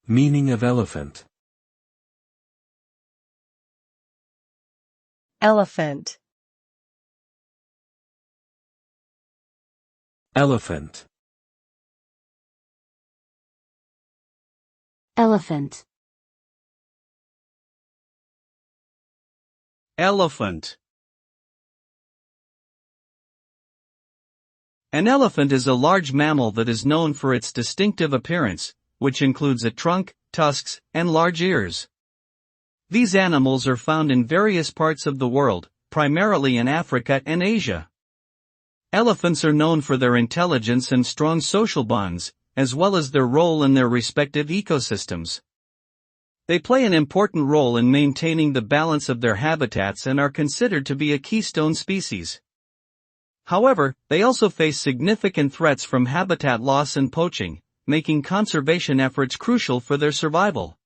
Meaning of elephant. Elephant. Elephant. Elephant. Elephant. An elephant is a large mammal that is known for its distinctive appearance, which includes a trunk, tusks, and large ears. These animals are found in various parts of the world, primarily in Africa and Asia. Elephants are known for their intelligence and strong social bonds, as well as their role in their respective ecosystems. They play an important role in maintaining the balance of their habitats and are considered to be a keystone species. However, they also face significant threats from habitat loss and poaching, making conservation efforts crucial for their survival.